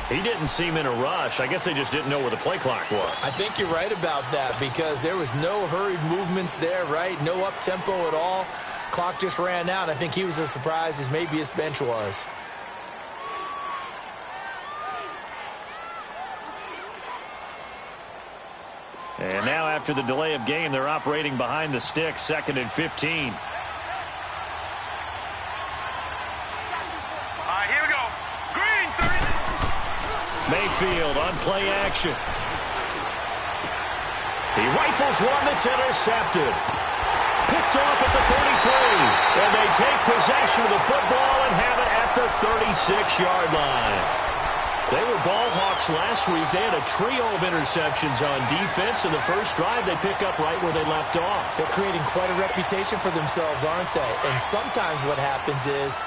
He didn't seem in a rush. I guess they just didn't know where the play clock was. I think you're right about that because there was no hurried movements there, right? No up-tempo at all. Clock just ran out. I think he was as surprised as maybe his bench was. And now after the delay of game, they're operating behind the sticks, 2nd and 15. Mayfield on play action. He rifles one that's intercepted. Picked off at the 33. And they take possession of the football and have it at the 36-yard line. They were ball hawks last week. They had a trio of interceptions on defense. In the first drive, they pick up right where they left off. They're creating quite a reputation for themselves, aren't they? And sometimes what happens is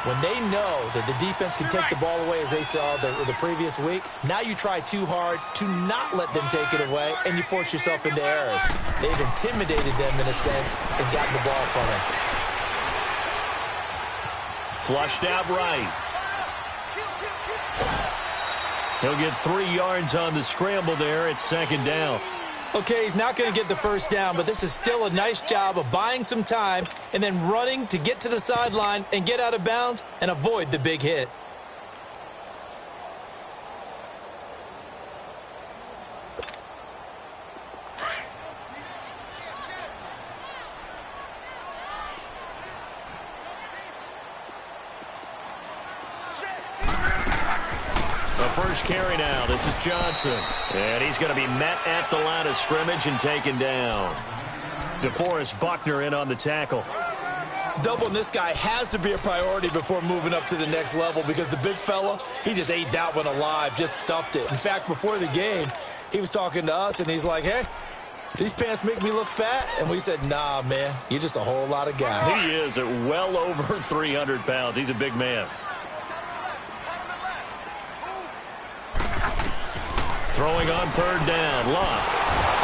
when they know that the defense can take the ball away, as they saw the previous week, now you try too hard to not let them take it away, and you force yourself into errors. They've intimidated them in a sense and gotten the ball from them. Flushed out right. He'll get 3 yards on the scramble there. It's 2nd down. Okay, he's not going to get the first down, but this is still a nice job of buying some time and then running to get to the sideline and get out of bounds and avoid the big hit. First carry now. This is Johnson. And he's going to be met at the line of scrimmage and taken down. DeForest Buckner in on the tackle. Doubling this guy has to be a priority before moving up to the next level because the big fella, he just ate that one alive, just stuffed it. In fact, before the game, he was talking to us, and he's like, hey, these pants make me look fat. And we said, nah, man, you're just a whole lot of guy. He is at well over 300 pounds. He's a big man. Throwing on 3rd down. Luck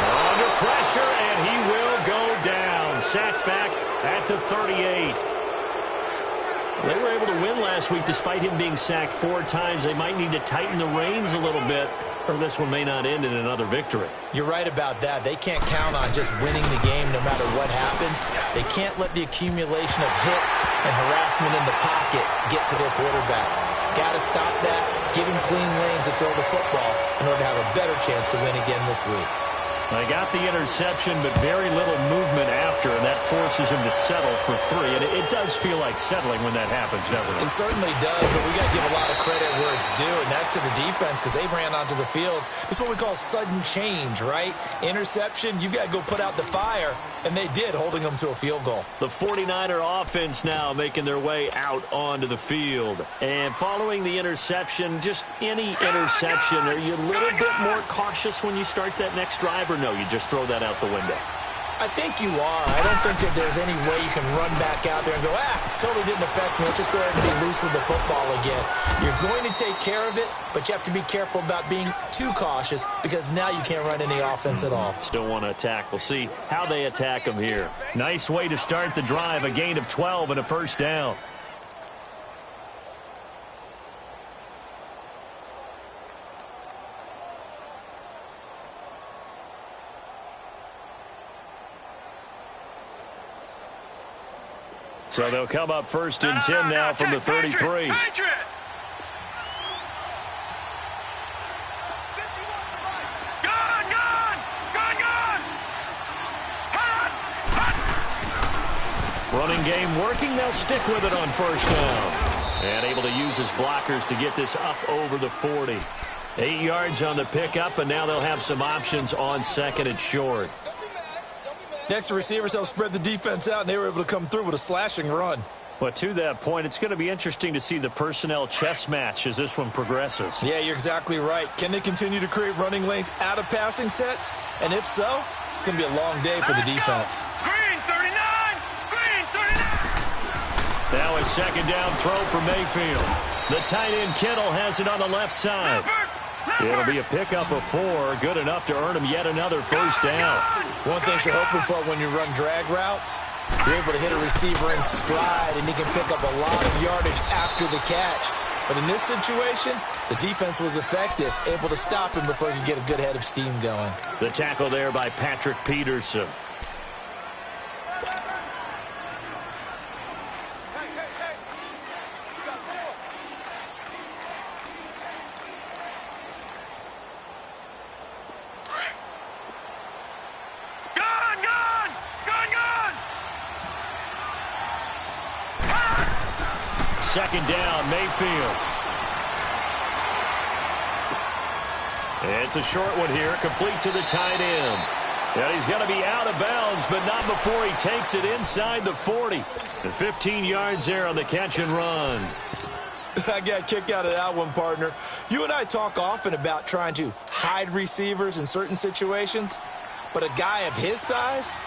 under pressure, and he will go down. Sacked back at the 38. They were able to win last week despite him being sacked 4 times. They might need to tighten the reins a little bit, or this one may not end in another victory. You're right about that. They can't count on just winning the game no matter what happens. They can't let the accumulation of hits and harassment in the pocket get to their quarterback. Got to stop that, give him clean lanes to throw the football in order to have a better chance to win again this week. They got the interception, but very little movement after, and that forces him to settle for 3. And it does feel like settling when that happens, doesn't it? It certainly does, but we got to give a lot of credit where it's due, and that's to the defense because they ran onto the field. It's what we call sudden change, right? Interception, you got to go put out the fire, and they did, holding them to a field goal. The 49er offense now making their way out onto the field. And following the interception, just any interception, are you a little bit more cautious when you start that next drive, or no, you just throw that out the window? I think you are. I don't think that there's any way you can run back out there and go, totally didn't affect me. Let's just go ahead and be loose with the football again. You're going to take care of it, but you have to be careful about being too cautious because now you can't run any offense at all. Still want to attack. We'll see how they attack them here. Nice way to start the drive. A gain of 12 and a first down. So they'll come up 1st and 10 now from the 33. Running game working. They'll stick with it on 1st down. And able to use his blockers to get this up over the 40. 8 yards on the pickup, and now they'll have some options on 2nd and short. Next, the receivers helped spread the defense out, and they were able to come through with a slashing run. But to that point, it's going to be interesting to see the personnel chess match as this one progresses. Yeah, you're exactly right. Can they continue to create running lanes out of passing sets? And if so, it's going to be a long day for the defense. Green 39! Green 39! Now a 2nd down throw for Mayfield. The tight end Kittle has it on the left side. It'll be a pickup of 4, good enough to earn him yet another first down. One thing you're hoping for when you run drag routes, you're able to hit a receiver in stride, and he can pick up a lot of yardage after the catch. But in this situation, the defense was effective, able to stop him before he could get a good head of steam going. The tackle there by Patrick Peterson. Second down, Mayfield. It's a short one here, complete to the tight end. Yeah, he's going to be out of bounds, but not before he takes it inside the 40. And 15 yards there on the catch and run. I got a kick out of that one, partner. You and I talk often about trying to hide receivers in certain situations, but a guy of his size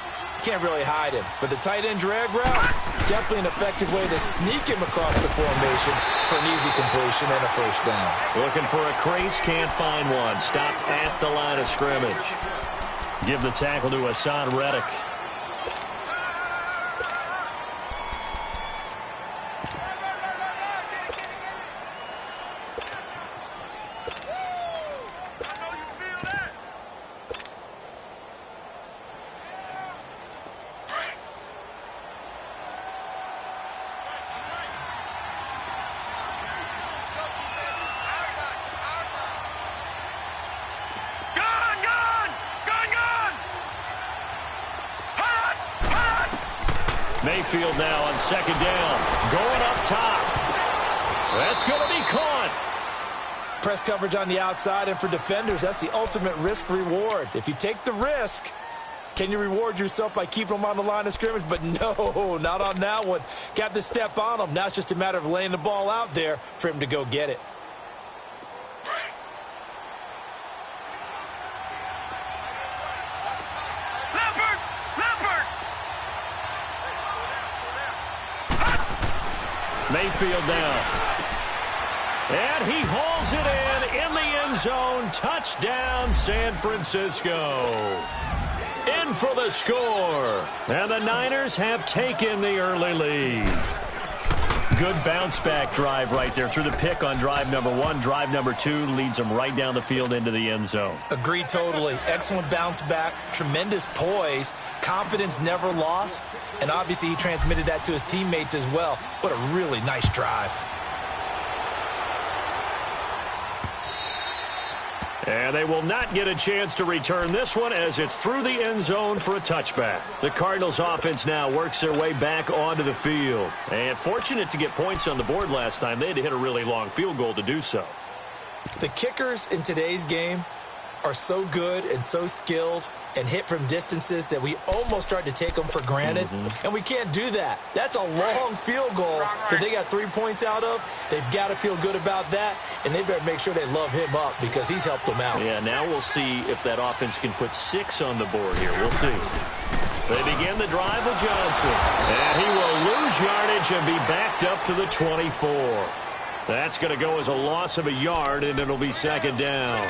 can't really hide him. But the tight end drag route, definitely an effective way to sneak him across the formation for an easy completion and a first down. Looking for a crease, can't find one. Stopped at the line of scrimmage. Give the tackle to Hassan Reddick. Mayfield now on second down. Going up top. That's going to be caught. Press coverage on the outside, and for defenders, that's the ultimate risk-reward. If you take the risk, can you reward yourself by keeping them on the line of scrimmage? But no, not on that one. Got the step on them. Now it's just a matter of laying the ball out there for him to go get it. Mayfield down. And he hauls it in the end zone. Touchdown, San Francisco. In for the score. And the Niners have taken the early lead. Good bounce-back drive right there through the pick on drive number 1. Drive number 2 leads them right down the field into the end zone. Agree totally. Excellent bounce back, tremendous poise, confidence never lost, and obviously he transmitted that to his teammates as well. What a really nice drive. And they will not get a chance to return this one as it's through the end zone for a touchback. The Cardinals offense now works their way back onto the field. And fortunate to get points on the board last time. They had to hit a really long field goal to do so. The kickers in today's game are so good and so skilled and hit from distances that we almost start to take them for granted. And we can't do that. That's a long field goal that they got 3 points out of. They've got to feel good about that, and they better make sure they love him up because he's helped them out. Yeah, now we'll see if that offense can put 6 on the board here. We'll see. They begin the drive with Johnson. And he will lose yardage and be backed up to the 24. That's going to go as a loss of a yard, and it'll be second down.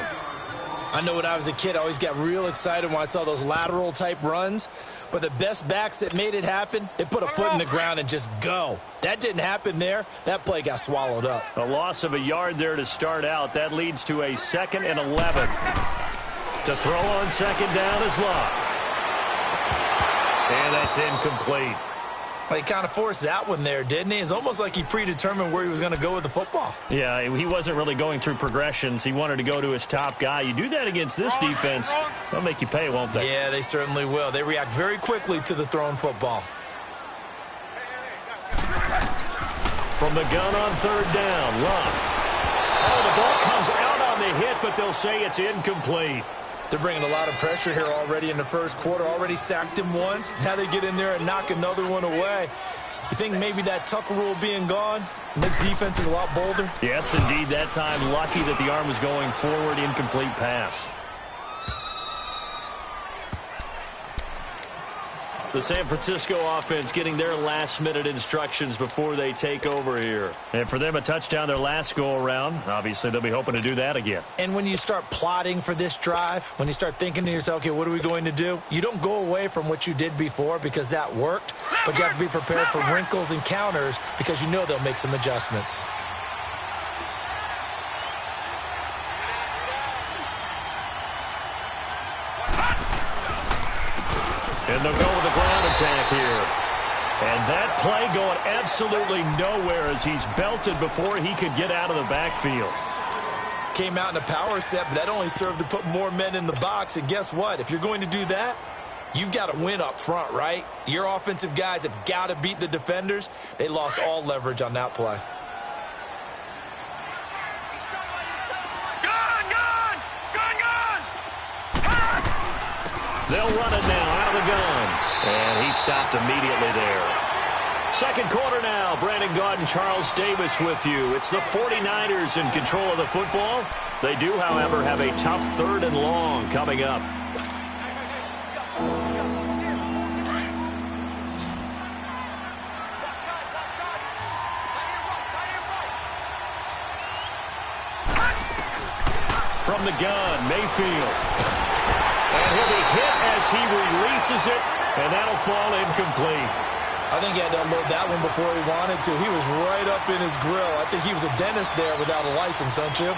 I know when I was a kid, I always got real excited when I saw those lateral-type runs. But the best backs that made it happen, they put a foot in the ground and just go. That didn't happen there. That play got swallowed up. A loss of a yard there to start out. That leads to a 2nd and 11. To throw on second down is Locke. And that's incomplete. Well, he kind of forced that one there, didn't he? It's almost like he predetermined where he was going to go with the football. Yeah, he wasn't really going through progressions. He wanted to go to his top guy. You do that against this defense, they'll make you pay, won't they? Yeah, they certainly will. They react very quickly to the thrown football. From the gun on third down, Love. Oh, the ball comes out on the hit, but they'll say it's incomplete. They're bringing a lot of pressure here already in the first quarter. Already sacked him once. Now they get in there and knock another one away. You think maybe that Tucker rule being gone makes defenses a lot bolder? Yes, indeed. That time, lucky that the arm was going forward. Incomplete pass. The San Francisco offense getting their last-minute instructions before they take over here. And for them, a touchdown their last go-around. Obviously, they'll be hoping to do that again. And when you start plotting for this drive, when you start thinking to yourself, okay, what are we going to do? You don't go away from what you did before because that worked, but you have to be prepared for wrinkles and counters because you know they'll make some adjustments. And they'll go with the ground attack here. And that play going absolutely nowhere as he's belted before he could get out of the backfield. Came out in a power set, but that only served to put more men in the box. And guess what? If you're going to do that, you've got to win up front, right? Your offensive guys have got to beat the defenders. They lost all leverage on that play. They'll run it now out of the gun. And he stopped immediately there. Second quarter now. Brandon Gaudin and Charles Davis with you. It's the 49ers in control of the football. They do, however, have a tough 3rd and long coming up. From the gun, Mayfield. And he'll be hit as he releases it, and that'll fall incomplete. I think he had to unload that one before he wanted to. He was right up in his grill. I think he was a dentist there without a license, don't you?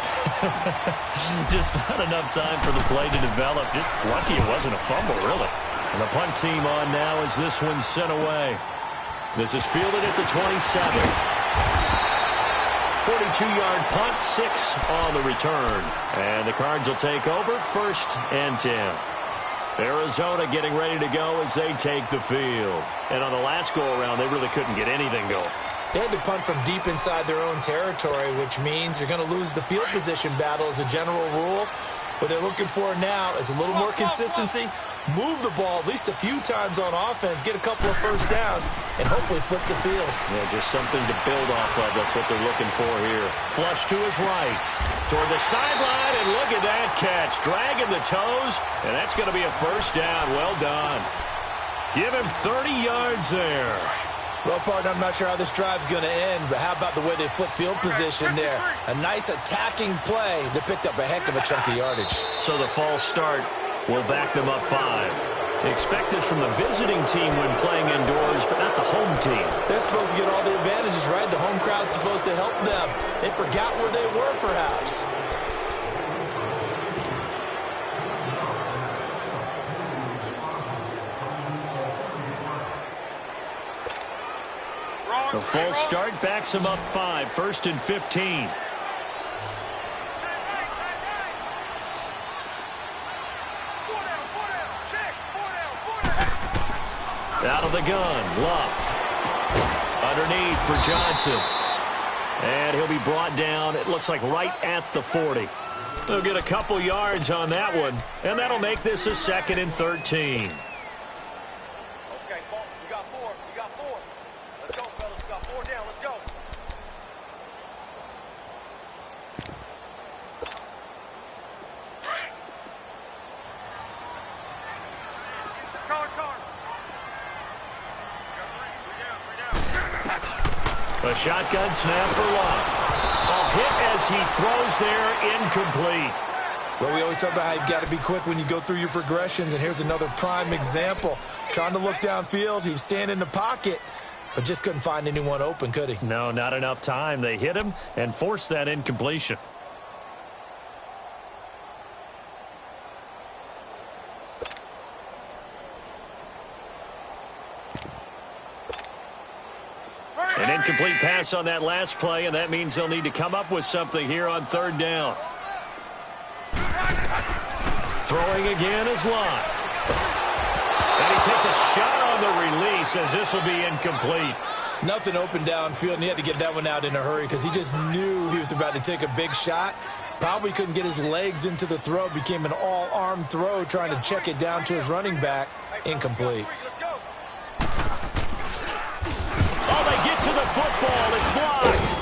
Just not enough time for the play to develop. Just lucky it wasn't a fumble, really. And the punt team on now as this one's sent away. This is fielded at the 27. 42-yard punt, 6 on the return. And the Cards will take over, 1st and 10. Arizona getting ready to go as they take the field. And on the last go-around, they really couldn't get anything going. They had to punt from deep inside their own territory, which means you're going to lose the field position battle as a general rule. What they're looking for now is a little more consistency, move the ball at least a few times on offense, get a couple of first downs, and hopefully flip the field. Yeah, just something to build off of. That's what they're looking for here. Flush to his right, toward the sideline, and look at that catch. Dragging the toes, and that's going to be a first down. Well done. Give him 30 yards there. Well, partner, I'm not sure how this drive's going to end, but how about the way they flip field position there? A nice attacking play that picked up a heck of a chunk of yardage. So the false start will back them up 5. Expect this from the visiting team when playing indoors, but not the home team. They're supposed to get all the advantages, right? The home crowd's supposed to help them. They forgot where they were, perhaps. The false start backs them up 5, 1st and 15. Out of the gun, Luck. Underneath for Johnson. And he'll be brought down, it looks like right at the 40. They'll get a couple yards on that one, and that'll make this a 2nd and 13. Okay, we got 4. We got 4. Let's go, fellas. We got 4 down. Let's go. A shotgun snap for Luck. A hit as he throws there, incomplete. Well, we always talk about how you've got to be quick when you go through your progressions, and here's another prime example. Trying to look downfield, he was standing in the pocket, but just couldn't find anyone open, could he? No, not enough time. They hit him and forced that incompletion. An incomplete pass on that last play, and that means they'll need to come up with something here on 3rd down. Throwing again is Lott. And he takes a shot on the release as this will be incomplete. Nothing open downfield, and he had to get that one out in a hurry because he just knew he was about to take a big shot. Probably couldn't get his legs into the throw. Became an all-arm throw trying to check it down to his running back. Incomplete. Oh, they get to the football. It's blocked.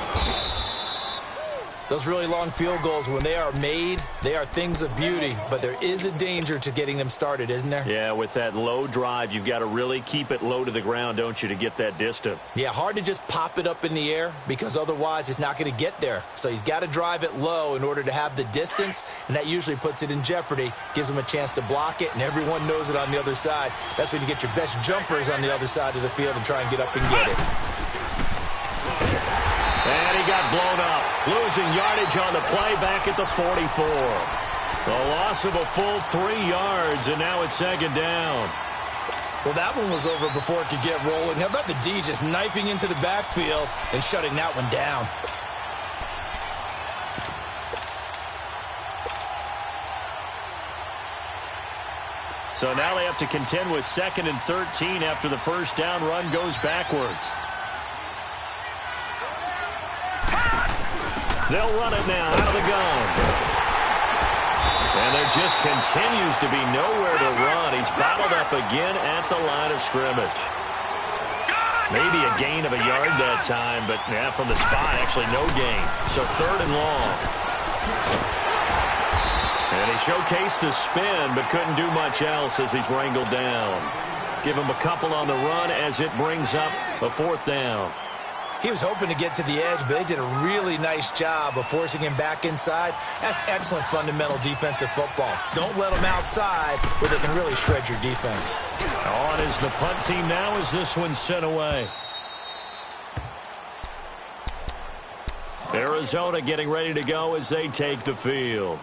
Those really long field goals, when they are made, they are things of beauty, but there is a danger to getting them started, isn't there? Yeah, with that low drive, you've got to really keep it low to the ground, don't you, to get that distance? Yeah, hard to just pop it up in the air because otherwise it's not going to get there. So he's got to drive it low in order to have the distance, and that usually puts it in jeopardy, gives him a chance to block it, and everyone knows it on the other side. That's when you get your best jumpers on the other side of the field and try and get up and get it. And he got blown up. Losing yardage on the play back at the 44. A loss of a full 3 yards, and now it's 2nd down. Well, that one was over before it could get rolling. How about the D just knifing into the backfield and shutting that one down? So now they have to contend with 2nd and 13 after the first down run goes backwards. They'll run it now out of the gun. And there just continues to be nowhere to run. He's bottled up again at the line of scrimmage. Maybe a gain of a yard that time, but from the spot, actually no gain. So 3rd and long. And he showcased the spin, but couldn't do much else as he's wrangled down. Give him a couple on the run as it brings up a 4th down. He was hoping to get to the edge, but they did a really nice job of forcing him back inside. That's excellent fundamental defensive football. Don't let them outside where they can really shred your defense. On is the punt team now as this one's sent away. Arizona getting ready to go as they take the field.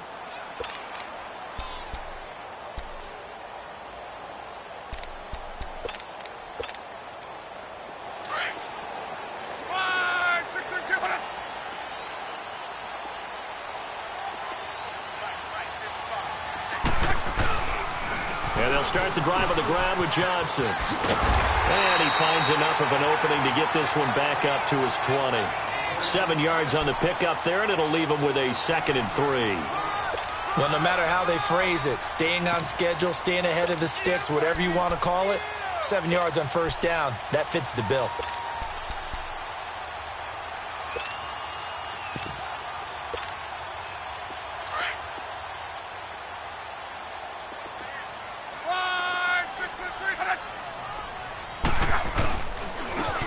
And they'll start the drive on the ground with Johnson. And he finds enough of an opening to get this one back up to his 20. 7 yards on the pickup there, and it'll leave him with a 2nd and 3. Well, no matter how they phrase it, staying on schedule, staying ahead of the sticks, whatever you want to call it, 7 yards on first down, that fits the bill.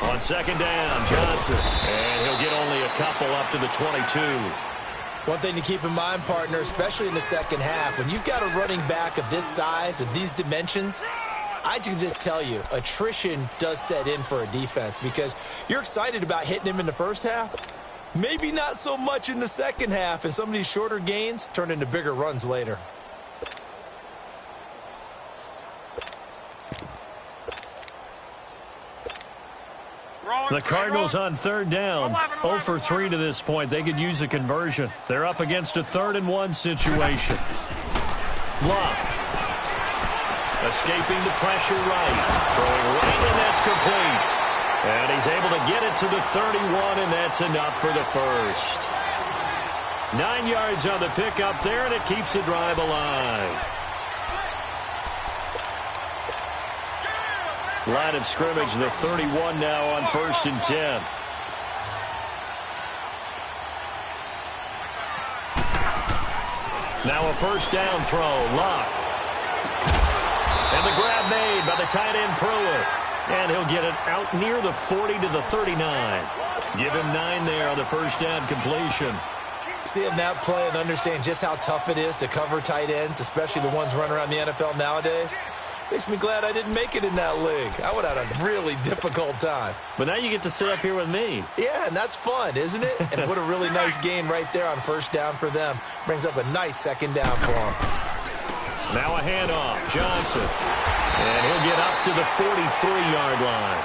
On 2nd down, Johnson. And he'll get only a couple up to the 22. One thing to keep in mind, partner, especially in the second half, when you've got a running back of this size, of these dimensions, I can just tell you, attrition does set in for a defense because you're excited about hitting him in the first half. Maybe not so much in the second half, and some of these shorter gains turn into bigger runs later. The Cardinals on 3rd down. 0 for 3 to this point. They could use a conversion. They're up against a 3rd and 1 situation. Love. Escaping the pressure right. Throwing right, and that's complete. And he's able to get it to the 31, and that's enough for the first. 9 yards on the pickup there, and it keeps the drive alive. Line of scrimmage, the 31 now on 1st and 10. Now a first down throw, Locke. And the grab made by the tight end Pruitt. And he'll get it out near the 40 to the 39. Give him 9 there on the first down completion. Seeing that play and understand just how tough it is to cover tight ends, especially the ones running around the NFL nowadays, makes me glad I didn't make it in that league. I would have had a really difficult time. But now you get to sit up here with me. Yeah, and that's fun, isn't it? And what a really nice gain right there on first down for them. Brings up a nice 2nd down for them. Now a handoff, Johnson. And he'll get up to the 43-yard line.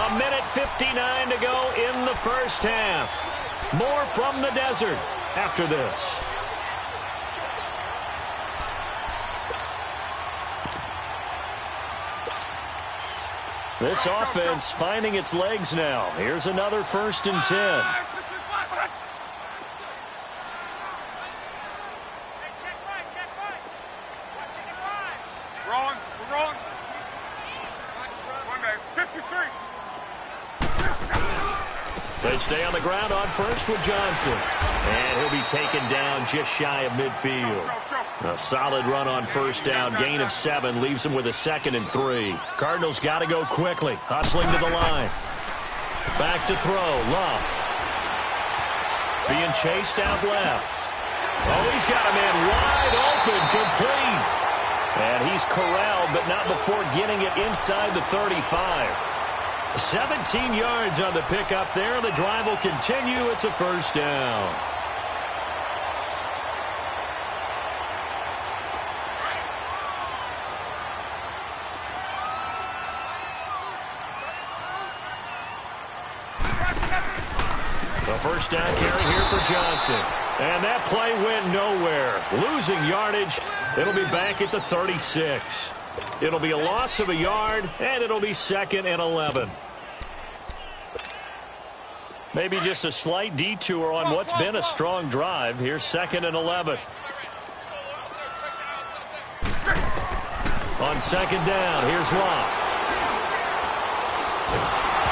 1:59 to go in the first half. More from the desert after this. This offense finding its legs now. Here's another 1st and 10. Wrong. We're wrong. 53. They stay on the ground on first with Johnson. And he'll be taken down just shy of midfield. A solid run on first down. Gain of 7 leaves him with a 2nd and 3. Cardinals got to go quickly. Hustling to the line. Back to throw. Love. Being chased out left. Oh, he's got a man wide open. Complete. And he's corralled, but not before getting it inside the 35. 17 yards on the pickup there. The drive will continue. It's a first down. first down carry here for Johnson. And that play went nowhere. Losing yardage. It'll be back at the 36. It'll be a loss of a yard, and it'll be 2nd and 11. Maybe just a slight detour on what's been a strong drive. Here's 2nd and 11. On 2nd down, here's Locke.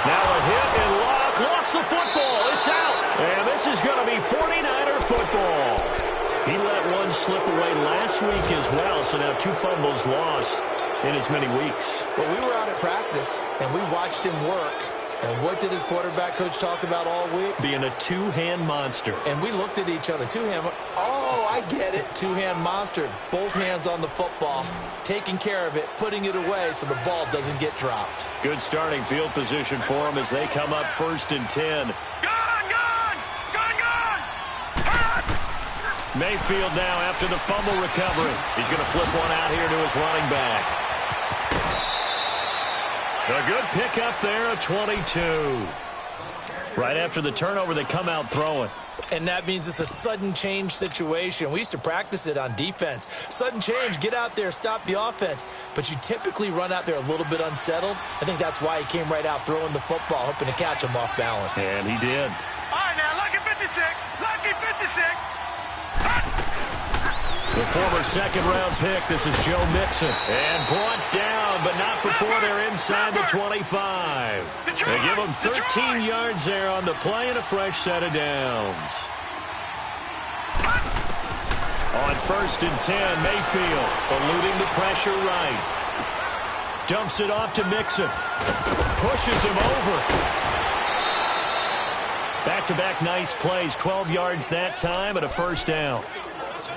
Now a hit, and Locke lost the football. It's out. And this is going to be 49er football. He let one slip away last week as well, so now 2 fumbles lost in as many weeks. Well, we were out at practice, and we watched him work. And what did his quarterback coach talk about all week? Being a two-hand monster. And we looked at each other. Two-hand. Oh, I get it. Two-hand monster. Both hands on the football. Taking care of it. Putting it away so the ball doesn't get dropped. Good starting field position for him as they come up 1st and 10. Mayfield now after the fumble recovery. He's going to flip one out here to his running back. A good pickup there, a 22. Right after the turnover, they come out throwing. And that means it's a sudden change situation. We used to practice it on defense. Sudden change, get out there, stop the offense. But you typically run out there a little bit unsettled. I think that's why he came right out throwing the football, hoping to catch him off balance. And he did. All right, now, lucky 56. Lucky 56. The former 2nd-round pick, this is Joe Mixon. And brought down, but not before they're inside the 25. They give him 13 yards there on the play and a fresh set of downs. On 1st and 10, Mayfield eluding the pressure right. Dumps it off to Mixon. Pushes him over. Back-to-back nice plays, 12 yards that time and a first down.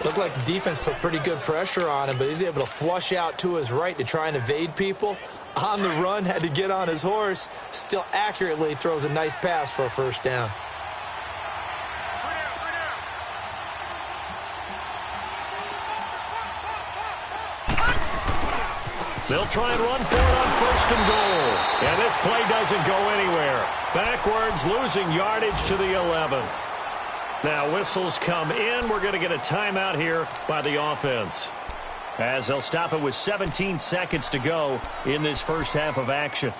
Looked like the defense put pretty good pressure on him, but he's able to flush out to his right to try and evade people. On the run, had to get on his horse. Still accurately throws a nice pass for a first down. They'll try and run for it on 1st and goal. And this play doesn't go anywhere. Backwards, losing yardage to the 11. Now whistles come in. We're going to get a timeout here by the offense, as they'll stop it with 17 seconds to go in this first half of action.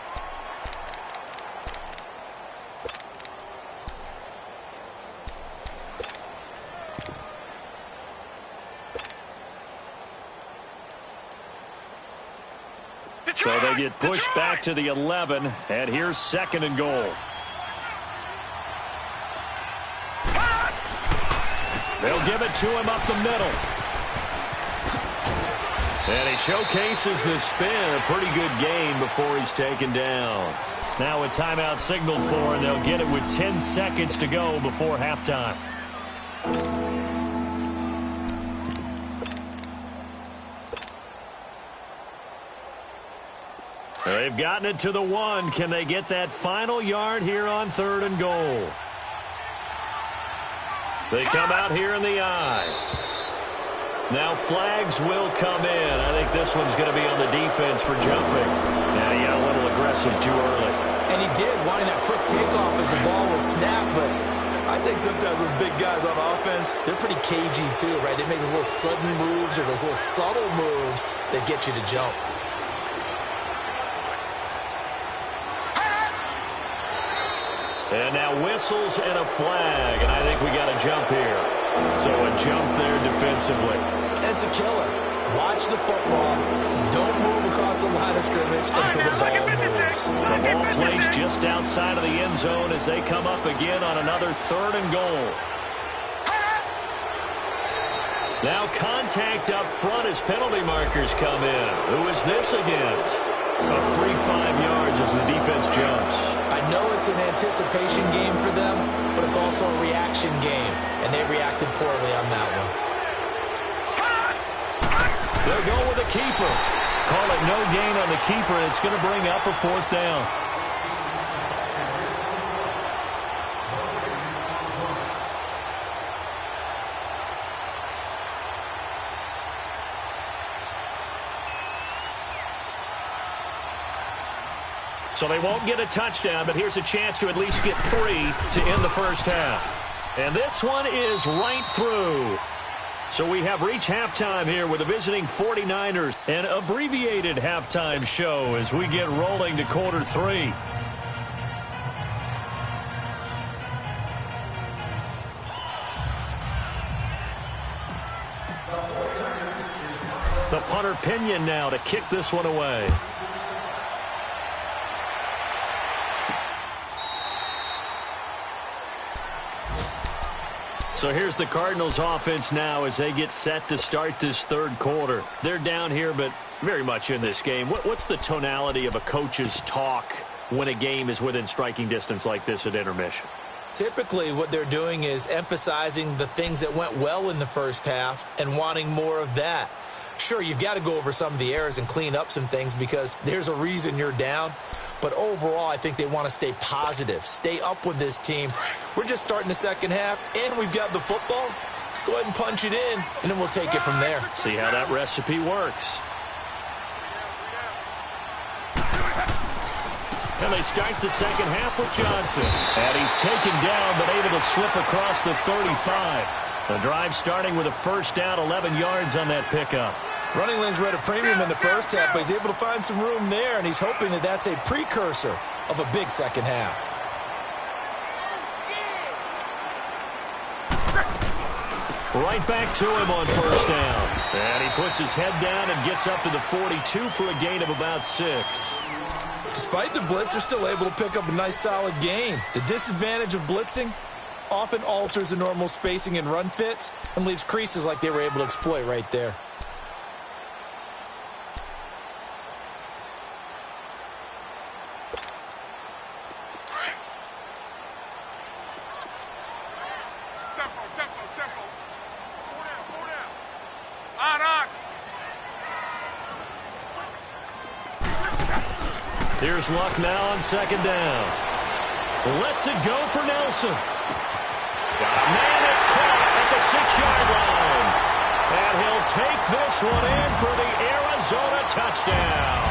So they get pushed back to the 11, and here's 2nd and goal. They'll give it to him up the middle. And he showcases the spin. A pretty good gain before he's taken down. Now a timeout signaled for, and they'll get it with 10 seconds to go before halftime. They've gotten it to the 1. Can they get that final yard here on 3rd and goal? They come out here in the eye. Now flags will come in. I think this one's going to be on the defense for jumping. Now he got a little aggressive too early. And he did, wanting that quick takeoff as the ball was snapped. But I think sometimes those big guys on offense, they're pretty cagey too, right? They make those little sudden moves or those little subtle moves that get you to jump. And now whistles and a flag, and I think we got a jump here. So a jump there defensively. It's a killer. Watch the football. Don't move across the line of scrimmage until the ball moves. The ball placed just outside of the end zone as they come up again on another 3rd and goal. Now contact up front as penalty markers come in. Who is this against? A free 5 yards as the defense jumps. I know it's an anticipation game for them, but it's also a reaction game, and they reacted poorly on that one. They'll go with the keeper. Call it no gain on the keeper, and it's going to bring up a 4th down. So they won't get a touchdown, but here's a chance to at least get 3 to end the first half. And this one is right through. So we have reached halftime here with the visiting 49ers. An abbreviated halftime show as we get rolling to quarter 3. The punter Pinion now to kick this one away. So here's the Cardinals offense now as they get set to start this third quarter. They're down here, but very much in this game. What's the tonality of a coach's talk when a game is within striking distance like this at intermission? Typically, what they're doing is emphasizing the things that went well in the first half and wanting more of that. Sure, you've got to go over some of the errors and clean up some things because there's a reason you're down. But overall, I think they want to stay positive, stay up with this team. We're just starting the second half, and we've got the football. Let's go ahead and punch it in, and then we'll take it from there. See how that recipe works. And they start the second half with Johnson. And he's taken down, but able to slip across the 35. The drive starting with a first down, 11 yards on that pickup. Running lanes were at a premium in the first half, but he's able to find some room there, and he's hoping that that's a precursor of a big second half. Right back to him on first down. And he puts his head down and gets up to the 42 for a gain of about 6. Despite the blitz, they're still able to pick up a nice solid gain. The disadvantage of blitzing often alters the normal spacing and run fits and leaves creases like they were able to exploit right there. Here's Luck now on second down. Lets it go for Nelson. Got a man that's caught at the 6-yard line. And he'll take this one in for the Arizona touchdown.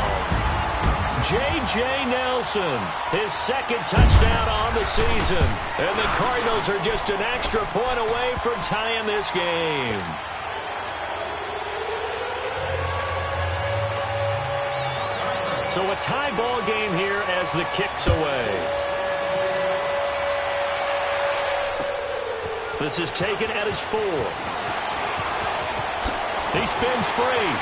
J.J. Nelson, his second touchdown on the season. And the Cardinals are just an extra point away from tying this game. So a tie ball game here as the kick's away. This is taken at his 4. He spins free.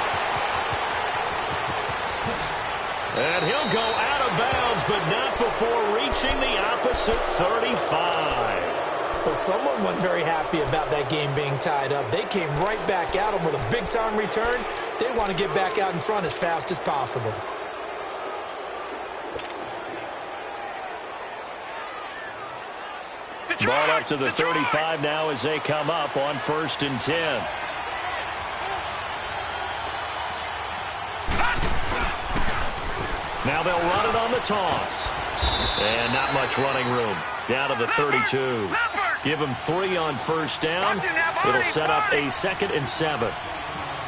And he'll go out of bounds, but not before reaching the opposite 35. Well, someone wasn't very happy about that game being tied up. They came right back at him with a big-time return. They want to get back out in front as fast as possible. Ball up to the 35 now as they come up on 1st and 10. Now they'll run it on the toss. And not much running room. Down to the 32. Give them 3 on first down. It'll set up a 2nd and 7.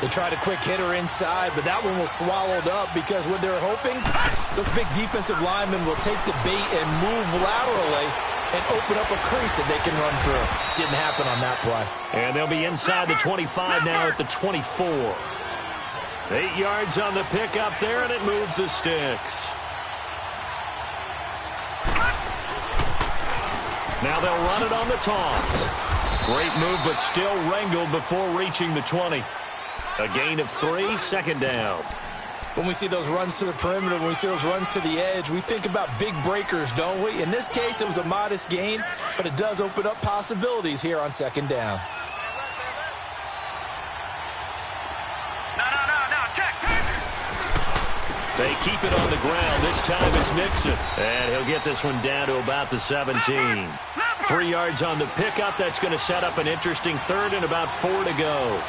They tried a quick hitter inside, but that one was swallowed up because what they're hoping, those big defensive linemen will take the bait and move laterally and open up a crease that they can run through. Didn't happen on that play. And they'll be inside the 25 now at the 24. 8 yards on the pickup there, and it moves the sticks. Now they'll run it on the toss. Great move, but still wrangled before reaching the 20. A gain of 3, 2nd down. When we see those runs to the perimeter, when we see those runs to the edge, we think about big breakers, don't we? In this case, it was a modest gain, but it does open up possibilities here on 2nd down. They keep it on the ground. This time it's Mixon. And he'll get this one down to about the 17. 3 yards on the pickup. That's going to set up an interesting 3rd and about 4 to go.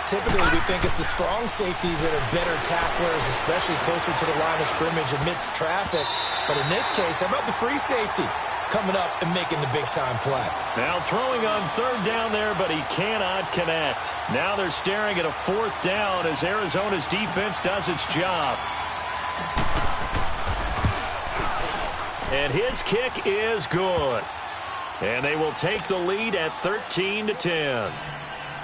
Typically, we think it's the strong safeties that are better tacklers, especially closer to the line of scrimmage amidst traffic. But in this case, how about the free safety coming up and making the big-time play? Now throwing on 3rd down there, but he cannot connect. Now they're staring at a 4th down as Arizona's defense does its job. And his kick is good. And they will take the lead at 13-10.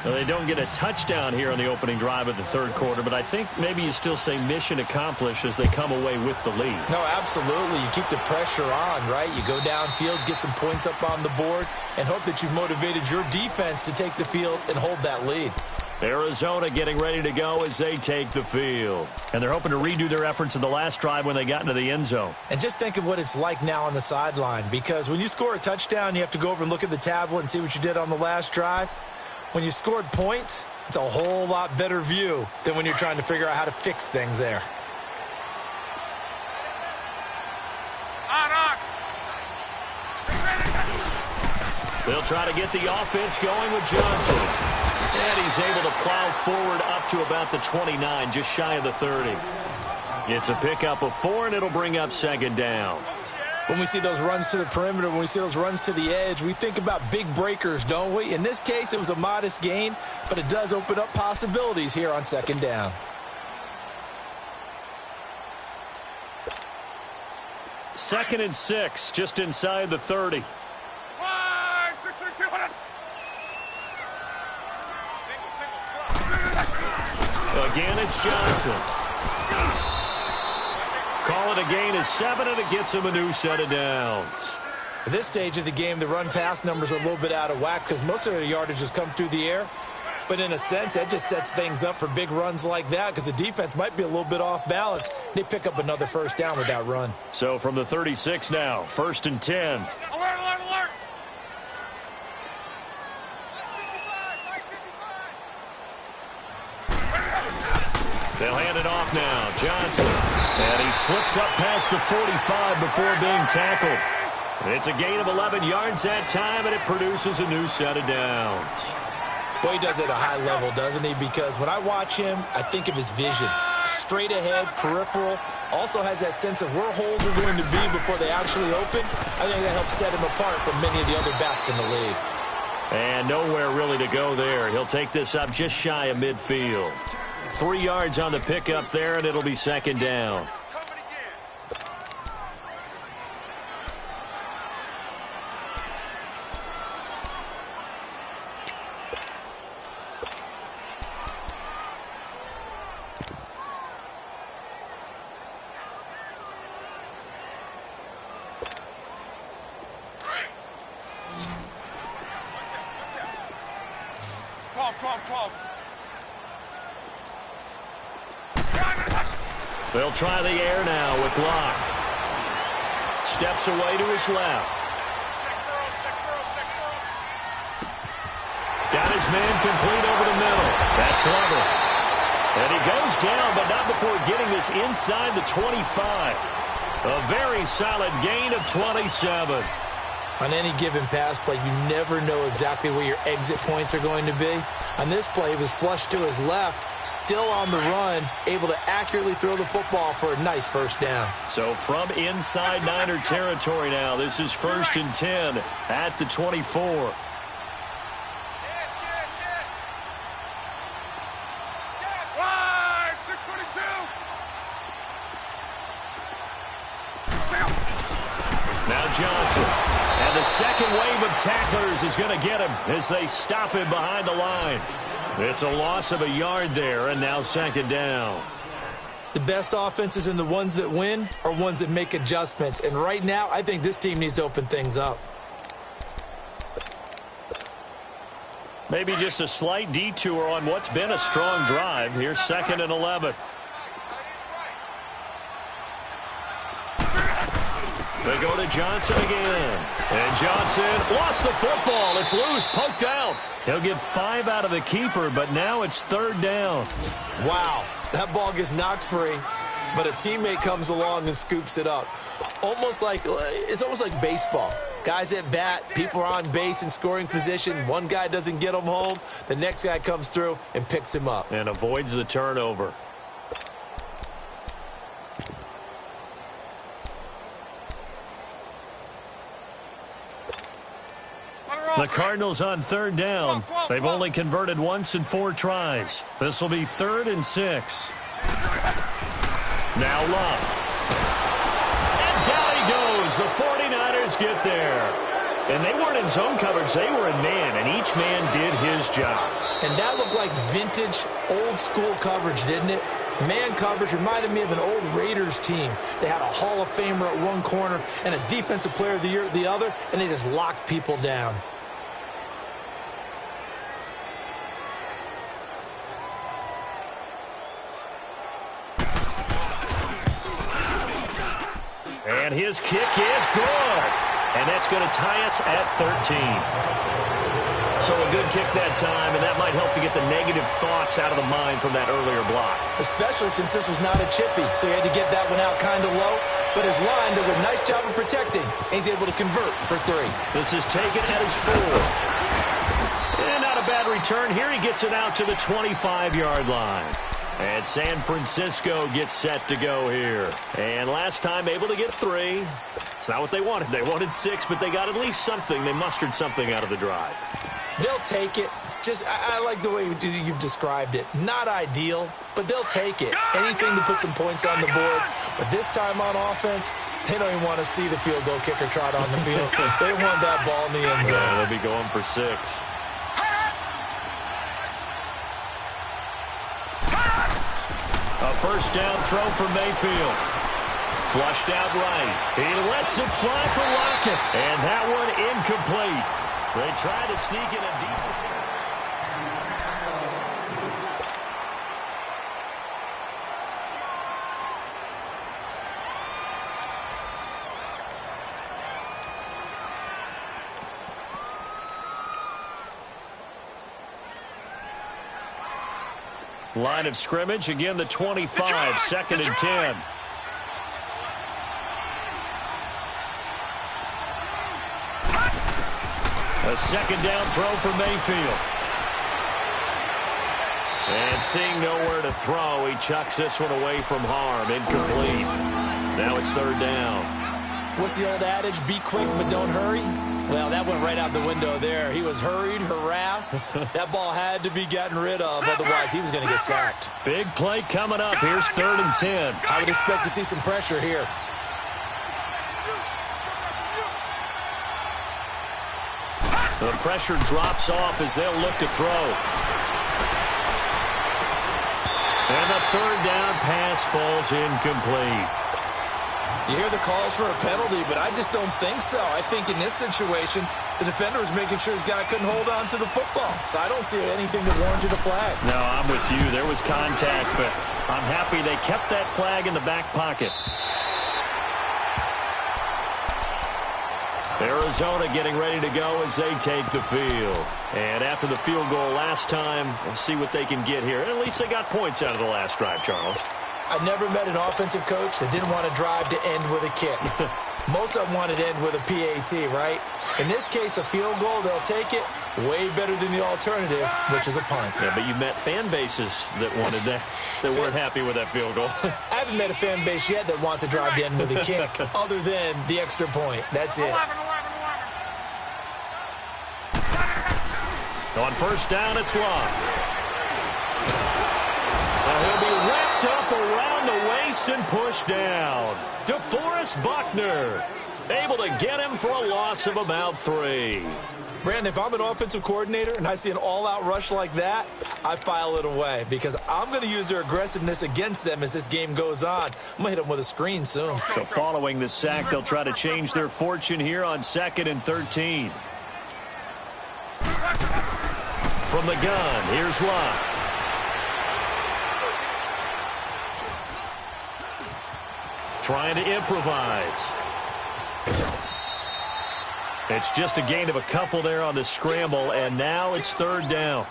Well, they don't get a touchdown here on the opening drive of the third quarter, but I think maybe you still say mission accomplished as they come away with the lead. No, absolutely. You keep the pressure on, right? You go downfield, get some points up on the board, and hope that you've motivated your defense to take the field and hold that lead. Arizona getting ready to go as they take the field. And they're hoping to redo their efforts in the last drive when they got into the end zone. And just think of what it's like now on the sideline, because when you score a touchdown, you have to go over and look at the tablet and see what you did on the last drive. When you scored points, it's a whole lot better view than when you're trying to figure out how to fix things there. They'll try to get the offense going with Johnson. And he's able to plow forward up to about the 29, just shy of the 30. It's a pickup of 4, and it'll bring up second down. When we see those runs to the perimeter, when we see those runs to the edge, we think about big breakers, don't we? In this case, it was a modest gain, but it does open up possibilities here on second down. Second and 6, just inside the 30. Again, it's Johnson. Call it a gain of 7, and it gets him a new set of downs. At this stage of the game, the run-pass numbers are a little bit out of whack because most of their yardage has come through the air. But in a sense, that just sets things up for big runs like that because the defense might be a little bit off balance. They pick up another first down with that run. So from the 36 now, 1st and 10. Alert, alert, alert! They'll hand it off now. Johnson. And he slips up past the 45 before being tackled. It's a gain of 11 yards that time, and it produces a new set of downs. Boy, he does it at a high level, doesn't he? Because when I watch him, I think of his vision. Straight ahead, peripheral. Also has that sense of where holes are going to be before they actually open. I think that helps set him apart from many of the other backs in the league. And nowhere really to go there. He'll take this up just shy of midfield. 3 yards on the pickup there, and it'll be second down. They'll try the air now with Locke. Steps away to his left. Check girls, check girls, check girls. Got his man complete over the middle. That's clever. And he goes down, but not before getting this inside the 25. A very solid gain of 27. On any given pass play, you never know exactly where your exit points are going to be. On this play, he was flushed to his left, still on the run, able to accurately throw the football for a nice first down. So from inside Niner territory now, this is 1st and 10 at the 24. Wide, 622. Now Johnson. And the second wave of tacklers is going to get him as they stop him behind the line. It's a loss of a yard there, and now second down. The best offenses and the ones that win are ones that make adjustments. And right now, I think this team needs to open things up. Maybe just a slight detour on what's been a strong drive. Here's 2nd and 11. They go to Johnson again. And Johnson lost the football. It's loose, poked out. He'll get 5 out of the keeper, but now it's 3rd down. Wow, that ball gets knocked free, but a teammate comes along and scoops it up. It's almost like baseball. Guys at bat, people are on base in scoring position. One guy doesn't get him home. The next guy comes through and picks him up. And avoids the turnover. The Cardinals on 3rd down. They've only converted once in 4 tries. This will be 3rd and 6. Now Love. And down he goes. the 49ers get there. And they weren't in zone coverage. They were in man, and each man did his job. And that looked like vintage, old-school coverage, didn't it? Man coverage reminded me of an old Raiders team. They had a Hall of Famer at one corner and a Defensive Player of the Year at the other, and they just locked people down. And his kick is good. And that's going to tie us at 13. So a good kick that time, and that might help to get the negative thoughts out of the mind from that earlier block. Especially since this was not a chippy, so he had to get that one out kind of low. But his line does a nice job of protecting, and he's able to convert for 3. This is taken at his 4. And not a bad return here. He gets it out to the 25-yard line. And San Francisco gets set to go here. And last time able to get 3. It's not what they wanted. They wanted 6, but they got at least something. They mustered something out of the drive. They'll take it. I like the way you've described it. Not ideal, but they'll take it. Anything to put some points on the board. But this time on offense, they don't even want to see the field goal kicker trot on the field. They want that ball in the end zone. Yeah, they'll be going for 6. A first down throw for Mayfield. Flushed out right. He lets it fly for Lockett. And that one incomplete. They try to sneak in a deep. Line of scrimmage, again the 25, 2nd and 10. A second down throw for Mayfield. And seeing nowhere to throw, he chucks this one away from harm. Incomplete. Now it's 3rd down. What's the old adage? Be quick, but don't hurry? Well, that went right out the window there. He was hurried, harassed. That ball had to be gotten rid of. Otherwise, he was going to get sacked. Big play coming up. Here's 3rd and 10. I would expect to see some pressure here. The pressure drops off as they'll look to throw. And the 3rd down pass falls incomplete. You hear the calls for a penalty, but I just don't think so. I think in this situation, the defender was making sure his guy couldn't hold on to the football. So I don't see anything that warranted a flag. No, I'm with you. There was contact, but I'm happy they kept that flag in the back pocket. Arizona getting ready to go as they take the field. And after the field goal last time, we'll see what they can get here. And at least they got points out of the last drive, Charles. I never met an offensive coach that didn't want to drive to end with a kick. Most of them wanted to end with a PAT, right? In this case, a field goal, they'll take it. Way better than the alternative, which is a punt. Yeah, but you met fan bases that wanted that, that weren't happy with that field goal. I haven't met a fan base yet that wants to drive to end with a kick, other than the extra point. That's it. On 1st down, it's Love. He'll be wrapped up around the waist and pushed down. DeForest Buckner able to get him for a loss of about 3. Brandon, if I'm an offensive coordinator and I see an all-out rush like that, I file it away because I'm going to use their aggressiveness against them as this game goes on. I'm going to hit them with a screen soon. So following the sack, they'll try to change their fortune here on 2nd and 13. From the gun, here's Love. Trying to improvise. It's just a gain of a couple there on the scramble, and now it's 3rd down.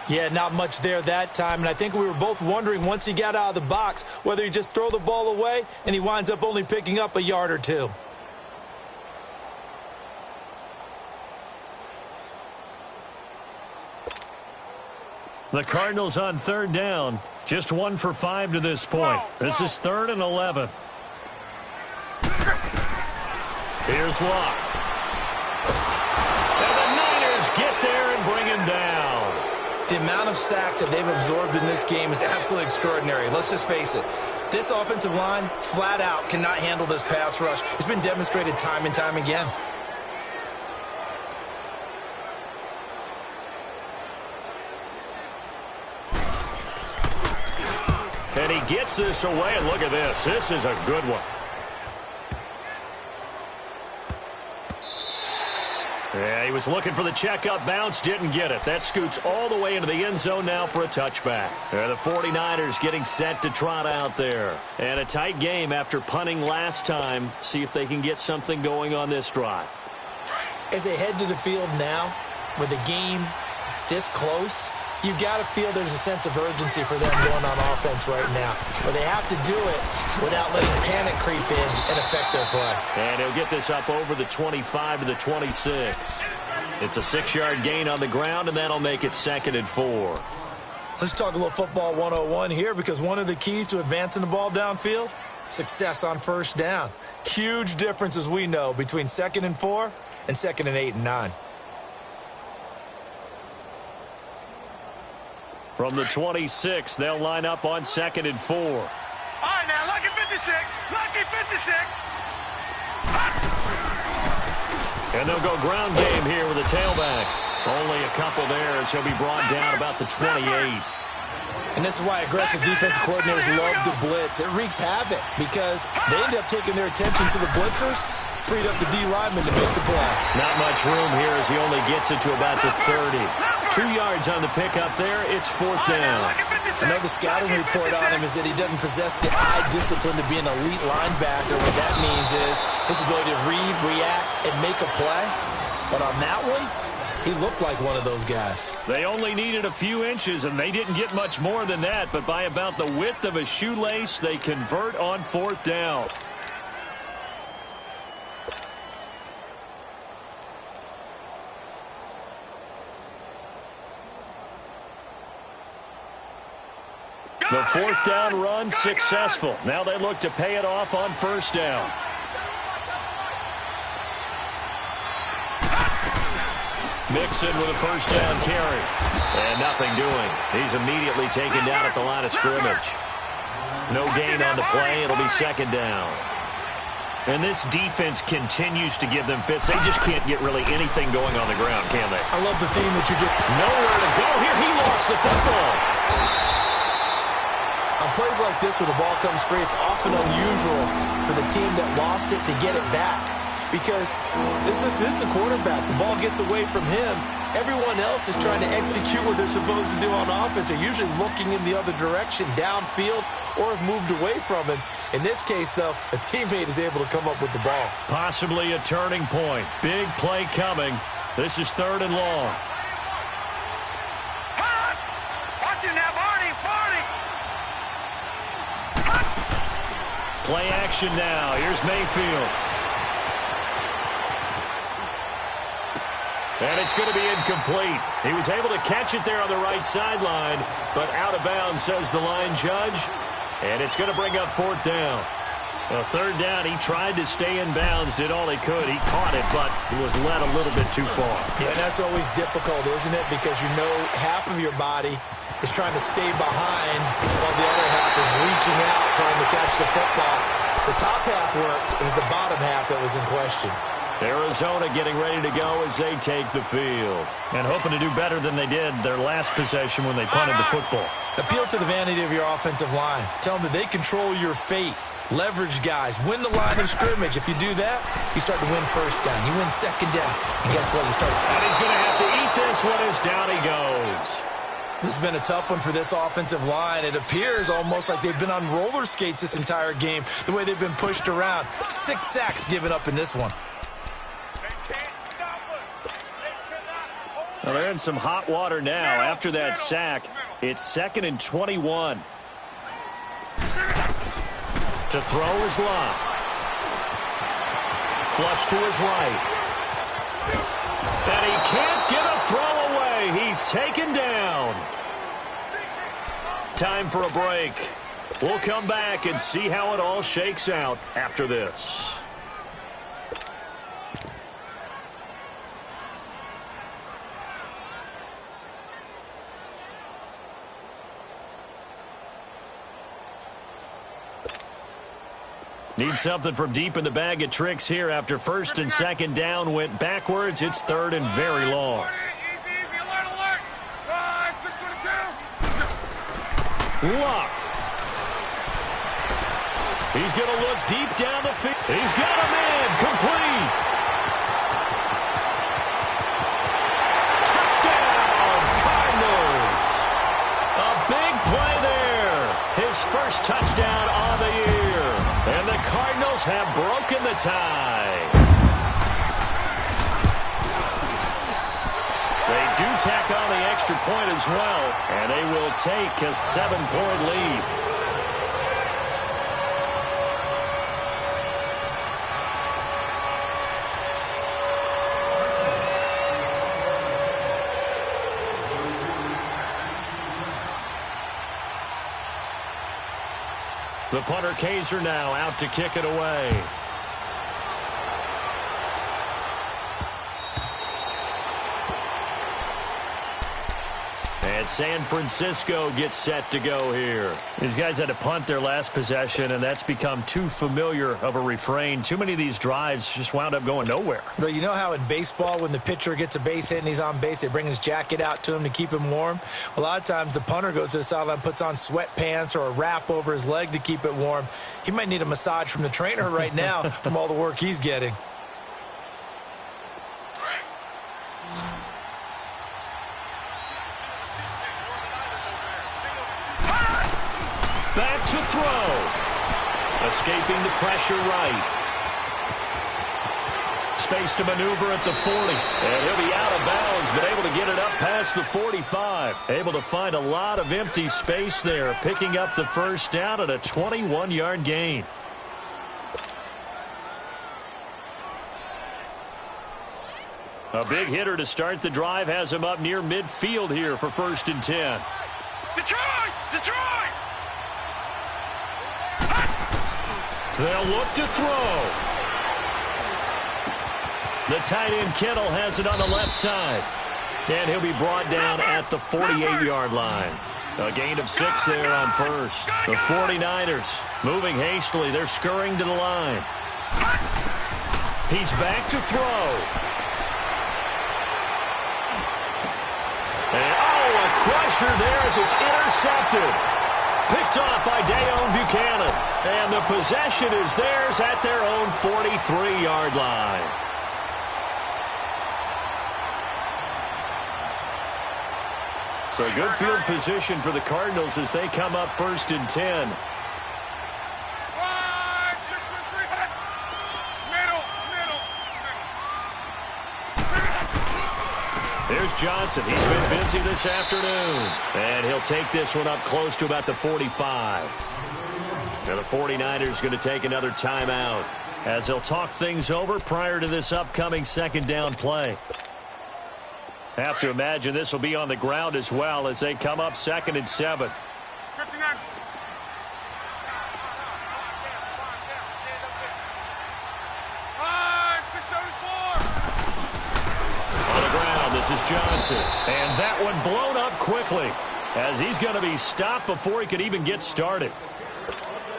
Yeah, not much there that time, and I think we were both wondering once he got out of the box whether he'd just throw the ball away, and he winds up only picking up a yard or 2. The Cardinals on 3rd down. Just 1 for 5 to this point. This is 3rd and 11. Here's Locke. And the Niners get there and bring him down. The amount of sacks that they've absorbed in this game is absolutely extraordinary. Let's just face it. This offensive line, flat out, cannot handle this pass rush. It's been demonstrated time and time again. And he gets this away, and look at this. This is a good one. Yeah, he was looking for the checkup bounce, didn't get it. That scoots all the way into the end zone now for a touchback. The 49ers getting set to trot out there. And a tight game after punting last time. See if they can get something going on this drive. As they head to the field now, with the game this close, you've got to feel there's a sense of urgency for them going on offense right now. But they have to do it without letting panic creep in and affect their play. And he'll get this up over the 25 to the 26. It's a 6-yard gain on the ground, and that'll make it 2nd and 4. Let's talk a little football 101 here, because one of the keys to advancing the ball downfield, success on first down. Huge difference, as we know, between 2nd and 4 and 2nd and 8 and 9. From the 26, they'll line up on 2nd and 4. All right, now, lucky 56. Lucky 56. And they'll go ground game here with a tailback. Only a couple there as he'll be brought down about the 28. And this is why aggressive defensive coordinators love to blitz. It wreaks havoc because they end up taking their attention to the blitzers, freed up the D lineman to make the play. Not much room here as he only gets it to about the 30. 2 yards on the pickup there. It's 4th down. I know the scouting report on him is that he doesn't possess the eye discipline to be an elite linebacker. What that means is his ability to read, react, and make a play. But on that one, he looked like one of those guys. They only needed a few inches, and they didn't get much more than that. But by about the width of a shoelace, they convert on 4th down. The 4th down run successful. Now they look to pay it off on 1st down. Mixon with a 1st down carry. And nothing doing. He's immediately taken down at the line of scrimmage. No gain on the play. It'll be 2nd down. And this defense continues to give them fits. They just can't get really anything going on the ground, can they? I love the theme that you just... Nowhere to go here. He lost the football. On plays like this where the ball comes free, it's often unusual for the team that lost it to get it back. Because this is the quarterback. The ball gets away from him. Everyone else is trying to execute what they're supposed to do on offense. They're usually looking in the other direction, downfield, or have moved away from him. In this case, though, a teammate is able to come up with the ball. Possibly a turning point. Big play coming. This is 3rd and long. Watch it now, Barney. Play action now. Here's Mayfield. And it's going to be incomplete. He was able to catch it there on the right sideline, but out of bounds, says the line judge. And it's going to bring up 4th down. 3rd down, he tried to stay in bounds, did all he could. He caught it, but was led a little bit too far. Yeah, that's always difficult, isn't it? Because you know half of your body is trying to stay behind while the other half is reaching out, trying to catch the football. The top half worked. It was the bottom half that was in question. Arizona getting ready to go as they take the field. And hoping to do better than they did their last possession when they punted the football. Appeal to the vanity of your offensive line. Tell them that they control your fate. Leverage guys. Win the line of scrimmage. If you do that, you start to win 1st down. You win 2nd down. And guess what? You start. And he's going to have to eat this one as down he goes. This has been a tough one for this offensive line. It appears almost like they've been on roller skates this entire game, the way they've been pushed around. 6 sacks given up in this one. Well, they're in some hot water now. After that sack, it's 2nd and 21. To throw is Lott. Flush to his right. And he can't get a throw away. He's taken down. Time for a break. We'll come back and see how it all shakes out after this. Need something from deep in the bag of tricks here after first and second down went backwards. It's third and very long. Easy, alert. 622. Luck. He's going to look deep down the field. He's got a man. Complete. Touchdown, Cardinals. A big play there. His first touchdown on the year. And the Cardinals have broken the tie. They do tack on the extra point as well, and they will take a 7-point lead. The punter Kaiser now out to kick it away. And San Francisco gets set to go here. These guys had to punt their last possession, and that's become too familiar of a refrain. Too many of these drives just wound up going nowhere. But you know how in baseball, when the pitcher gets a base hit and he's on base, they bring his jacket out to him to keep him warm? A lot of times the punter goes to the sideline, puts on sweatpants or a wrap over his leg to keep it warm. He might need a massage from the trainer right now from all the work he's getting. Back to throw. Escaping the pressure right. Space to maneuver at the 40. And he'll be out of bounds, but able to get it up past the 45. Able to find a lot of empty space there, picking up the first down at a 21-yard gain. A big hitter to start the drive has him up near midfield here for first and 10. Detroit! They'll look to throw. The tight end Kittle has it on the left side. And he'll be brought down at the 48-yard line. A gain of 6 there on first. The 49ers moving hastily. They're scurrying to the line. He's back to throw. And, a crusher there as it's intercepted. Picked off by Dayon Buchanan. And the possession is theirs at their own 43-yard line. So good field position for the Cardinals as they come up first and 10. Here's Johnson. He's been busy this afternoon. And he'll take this one up close to about the 45. And the 49ers going to take another timeout as they'll talk things over prior to this upcoming second down play. Have to imagine this will be on the ground as well as they come up second and 7. 59. This is Johnson, and that one blown up quickly as he's going to be stopped before he could even get started.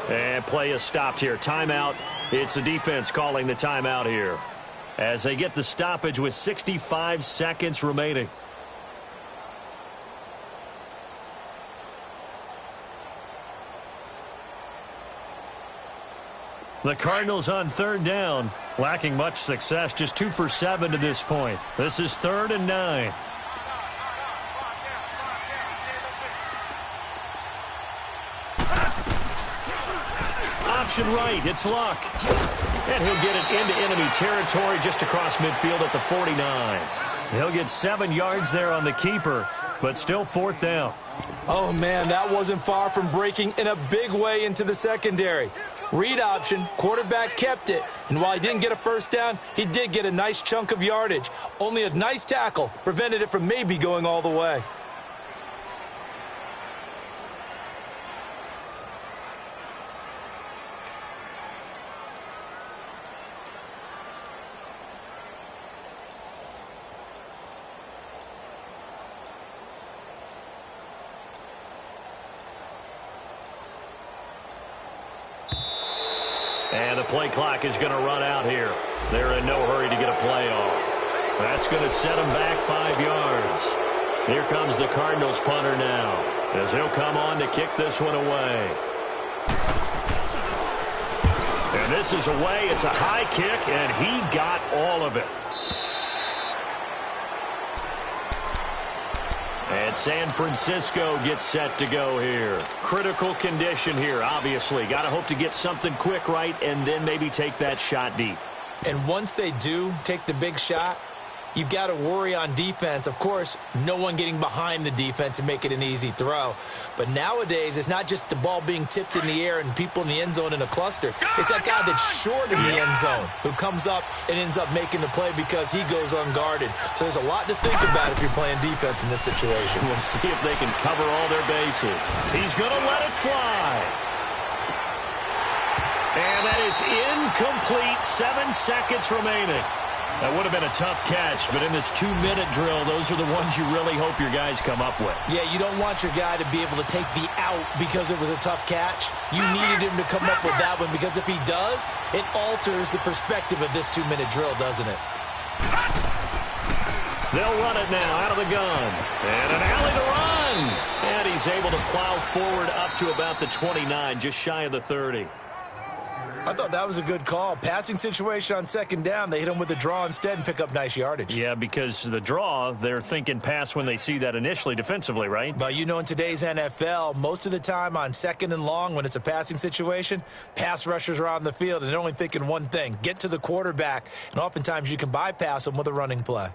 And play is stopped here. Timeout. It's the defense calling the timeout here as they get the stoppage with 65 seconds remaining. The Cardinals on third down, lacking much success, just 2 for 7 to this point. This is 3rd and 9. Option right, it's Luck. And he'll get it into enemy territory just across midfield at the 49. He'll get 7 yards there on the keeper, but still 4th down. Oh, man, that wasn't far from breaking in a big way into the secondary. Read option, quarterback kept it, and while he didn't get a first down, he did get a nice chunk of yardage. Only a nice tackle prevented it from maybe going all the way. And the play clock is going to run out here. They're in no hurry to get a play off. That's going to set them back 5 yards. Here comes the Cardinals punter now, as he'll come on to kick this one away. And this is away. It's a high kick, and he got all of it. And San Francisco gets set to go here. Critical condition here, obviously. Got to hope to get something quick right and then maybe take that shot deep. And once they do take the big shot, you've got to worry on defense. Of course, no one getting behind the defense and make it an easy throw. But nowadays, it's not just the ball being tipped in the air and people in the end zone in a cluster. It's that guy that's short in the end zone who comes up and ends up making the play because he goes unguarded. So there's a lot to think about if you're playing defense in this situation. We'll see if they can cover all their bases. He's going to let it fly. And that is incomplete. 7 seconds remaining. That would have been a tough catch, but in this 2-minute drill, those are the ones you really hope your guys come up with. Yeah, you don't want your guy to be able to take the out because it was a tough catch. You needed him to come up with that one because if he does, it alters the perspective of this 2-minute drill, doesn't it? They'll run it now out of the gun. And an alley to run. And he's able to plow forward up to about the 29, just shy of the 30. I thought that was a good call. Passing situation on second down. They hit him with a draw instead and pick up nice yardage. Yeah, because the draw, they're thinking pass when they see that initially defensively, right? But you know, in today's NFL, most of the time on second and long, when it's a passing situation, pass rushers are on the field and they're only thinking one thing, get to the quarterback. And oftentimes you can bypass them with a running play.